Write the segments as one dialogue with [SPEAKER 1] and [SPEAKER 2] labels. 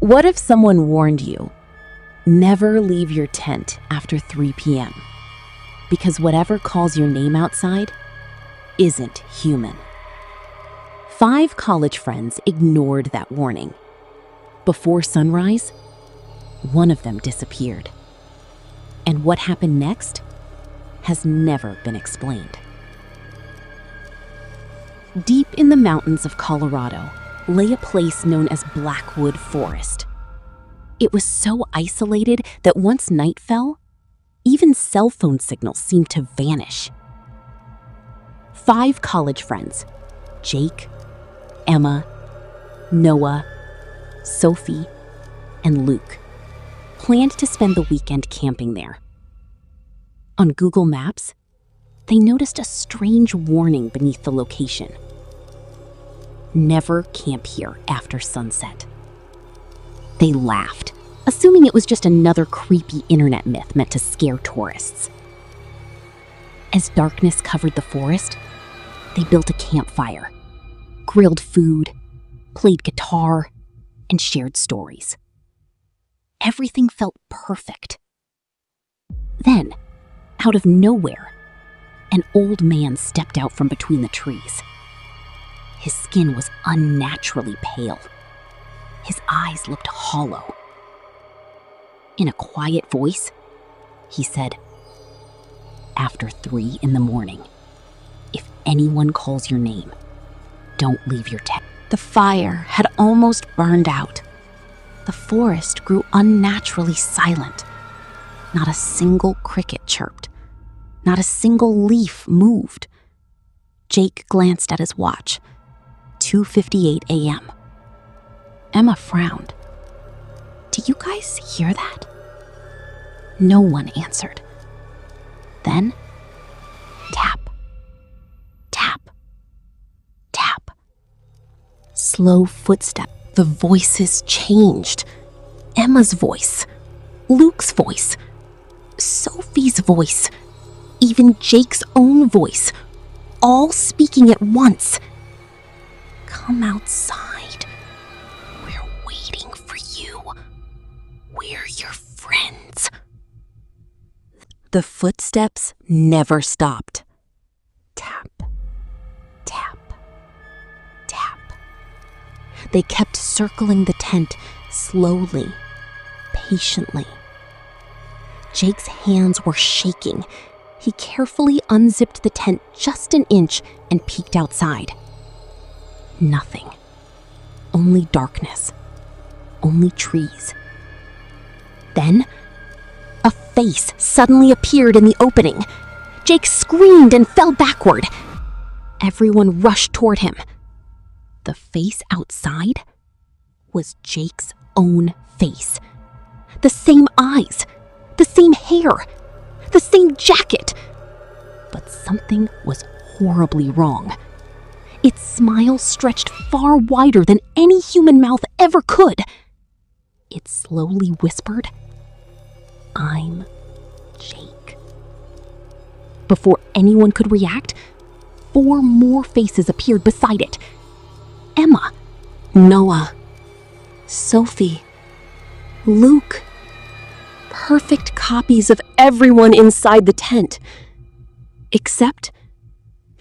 [SPEAKER 1] What if someone warned you, never leave your tent after 3 p.m. because whatever calls your name outside isn't human? 5 college friends ignored that warning. Before sunrise, one of them disappeared. And what happened next has never been explained. Deep in the mountains of Colorado lay a place known as Blackwood Forest. It was so isolated that once night fell, even cell phone signals seemed to vanish. 5 college friends, Jake, Emma, Noah, Sophie, and Luke, planned to spend the weekend camping there. On Google Maps, they noticed a strange warning beneath the location. Never camp here after sunset. They laughed, assuming it was just another creepy internet myth meant to scare tourists. As darkness covered the forest, they built a campfire, grilled food, played guitar, and shared stories. Everything felt perfect. Then, out of nowhere, an old man stepped out from between the trees. His skin was unnaturally pale. His eyes looked hollow. In a quiet voice, he said, "After 3 in the morning, if anyone calls your name, don't leave your tent." The fire had almost burned out. The forest grew unnaturally silent. Not a single cricket chirped. Not a single leaf moved. Jake glanced at his watch. 2:58 a.m. Emma frowned. "Do you guys hear that?" No one answered. Then, tap, tap, tap. Slow footsteps. The voices changed. Emma's voice, Luke's voice, Sophie's voice, even Jake's own voice, all speaking at once. "Come outside. We're waiting for you. We're your friends." The footsteps never stopped. Tap, tap, tap. They kept circling the tent slowly, patiently. Jake's hands were shaking. He carefully unzipped the tent just an inch and peeked outside. Nothing. Only darkness. Only trees. Then, a face suddenly appeared in the opening. Jake screamed and fell backward. Everyone rushed toward him. The face outside was Jake's own face. The same eyes, the same hair, the same jacket. But something was horribly wrong. Its smile stretched far wider than any human mouth ever could. It slowly whispered, "I'm Jake." Before anyone could react, 4 more faces appeared beside it. Emma, Noah, Sophie, Luke. Perfect copies of everyone inside the tent. Except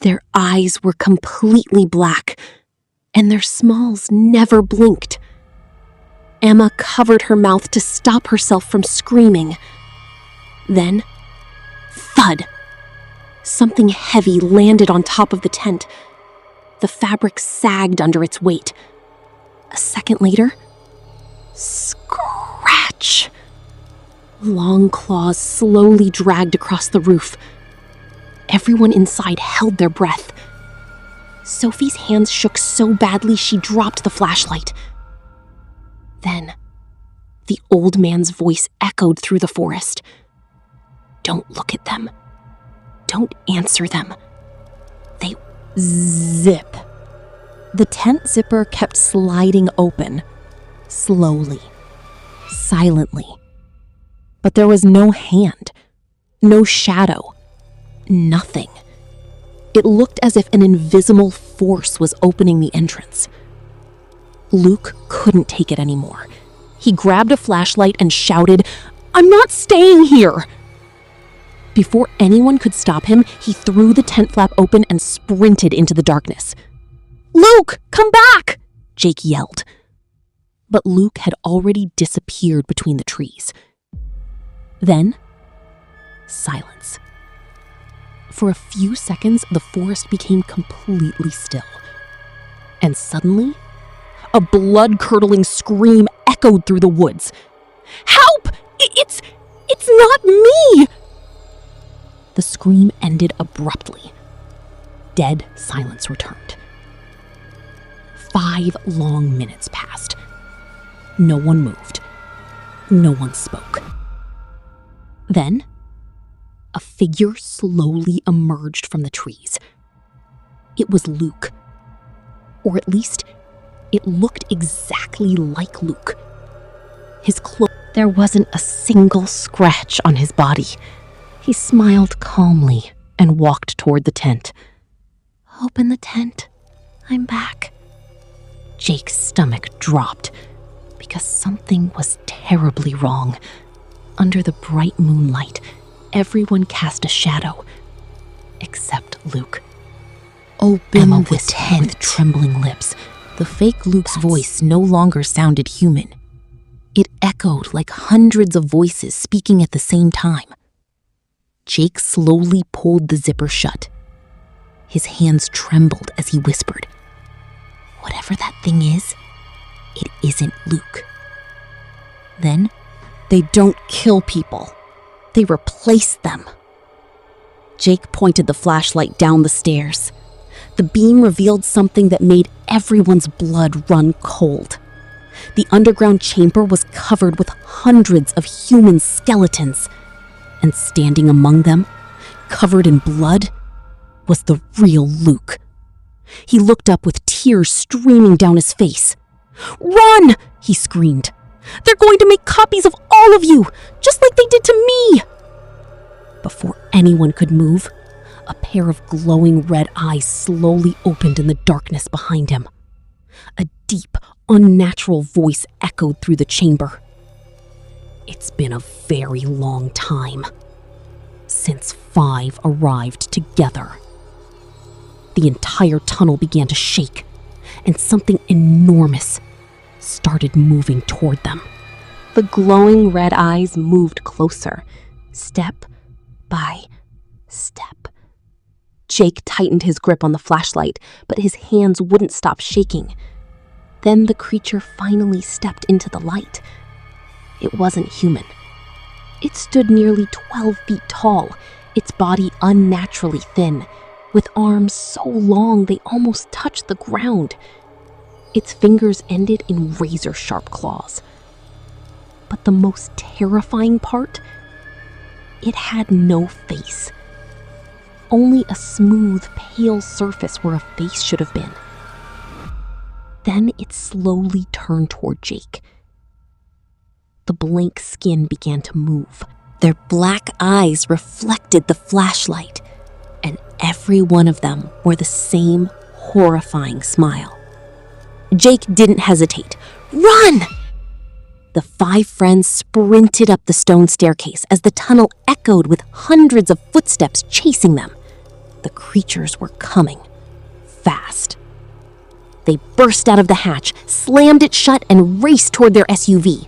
[SPEAKER 1] their eyes were completely black, and their smalls never blinked. Emma covered her mouth to stop herself from screaming. Then, thud! Something heavy landed on top of the tent. The fabric sagged under its weight. A second later, scratch! Long claws slowly dragged across the roof. Everyone inside held their breath. Sophie's hands shook so badly she dropped the flashlight. Then, the old man's voice echoed through the forest. "Don't look at them. Don't answer them. They..." Zip. The tent zipper kept sliding open, slowly, silently. But there was no hand, no shadow, nothing. It looked as if an invisible force was opening the entrance. Luke couldn't take it anymore. He grabbed a flashlight and shouted, "I'm not staying here!" Before anyone could stop him, he threw the tent flap open and sprinted into the darkness. "Luke, come back!" Jake yelled. But Luke had already disappeared between the trees. Then, silence. For a few seconds, the forest became completely still. And suddenly, a blood-curdling scream echoed through the woods. "Help! It's not me!" The scream ended abruptly. Dead silence returned. 5 long minutes passed. No one moved. No one spoke. Then, a figure slowly emerged from the trees. It was Luke. Or at least, it looked exactly like Luke. His clothes. There wasn't a single scratch on his body. He smiled calmly and walked toward the tent. "Open the tent. I'm back." Jake's stomach dropped because something was terribly wrong. Under the bright moonlight, everyone cast a shadow, except Luke. "Open Emma the tent," with trembling lips. The fake Luke's voice no longer sounded human. It echoed like hundreds of voices speaking at the same time. Jake slowly pulled the zipper shut. His hands trembled as he whispered, "Whatever that thing is, it isn't Luke." Then, "They don't kill people. They replace them." Jake pointed the flashlight down the stairs. The beam revealed something that made everyone's blood run cold. The underground chamber was covered with hundreds of human skeletons, and standing among them, covered in blood, was the real Luke. He looked up with tears streaming down his face. "Run!" he screamed. "They're going to make copies of all of you, just like they did to me!" Before anyone could move, a pair of glowing red eyes slowly opened in the darkness behind him. A deep, unnatural voice echoed through the chamber. "It's been a very long time since 5 arrived together." The entire tunnel began to shake, and something enormous started moving toward them. The glowing red eyes moved closer, step by step. Jake tightened his grip on the flashlight, but his hands wouldn't stop shaking. Then the creature finally stepped into the light. It wasn't human. It stood nearly 12 feet tall, its body unnaturally thin, with arms so long they almost touched the ground. Its fingers ended in razor-sharp claws. But the most terrifying part? It had no face. Only a smooth, pale surface where a face should have been. Then it slowly turned toward Jake. The blank skin began to move. Their black eyes reflected the flashlight, and every one of them wore the same horrifying smile. Jake didn't hesitate. "Run!" The 5 friends sprinted up the stone staircase as the tunnel echoed with hundreds of footsteps chasing them. The creatures were coming, fast. They burst out of the hatch, slammed it shut, and raced toward their SUV.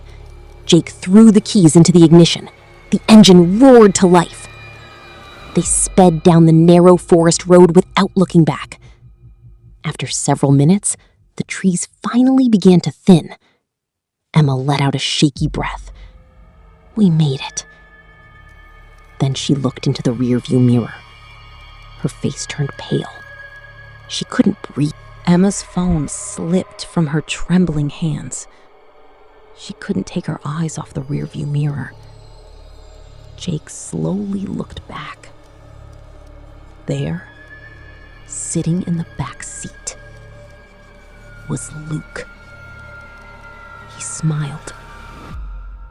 [SPEAKER 1] Jake threw the keys into the ignition. The engine roared to life. They sped down the narrow forest road without looking back. After several minutes, the trees finally began to thin. Emma let out a shaky breath. "We made it." Then she looked into the rearview mirror. Her face turned pale. She couldn't breathe. Emma's phone slipped from her trembling hands. She couldn't take her eyes off the rearview mirror. Jake slowly looked back. There, sitting in the back seat, was Luke. He smiled,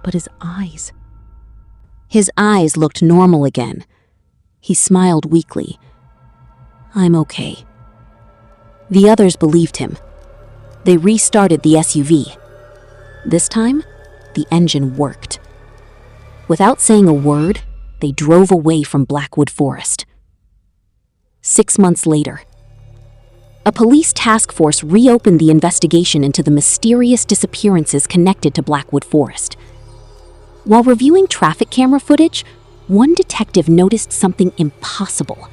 [SPEAKER 1] but his eyes looked normal again. He smiled weakly. "I'm okay." The others believed him. They restarted the SUV. This time, The engine worked. Without saying a word, they drove away from Blackwood Forest. 6 months later, a police task force reopened the investigation into the mysterious disappearances connected to Blackwood Forest. While reviewing traffic camera footage, one detective noticed something impossible.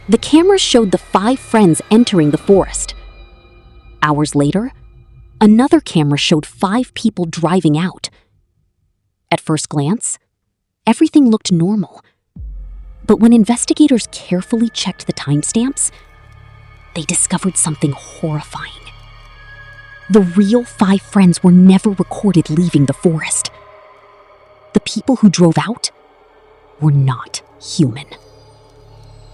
[SPEAKER 1] The cameras showed the 5 friends entering the forest. Hours later, another camera showed 5 people driving out. At first glance, everything looked normal. But when investigators carefully checked the timestamps, they discovered something horrifying. The real 5 friends were never recorded leaving the forest. The people who drove out were not human.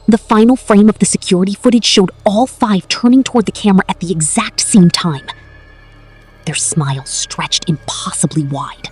[SPEAKER 1] The final frame of the security footage showed all 5 turning toward the camera at the exact same time. Their smiles stretched impossibly wide.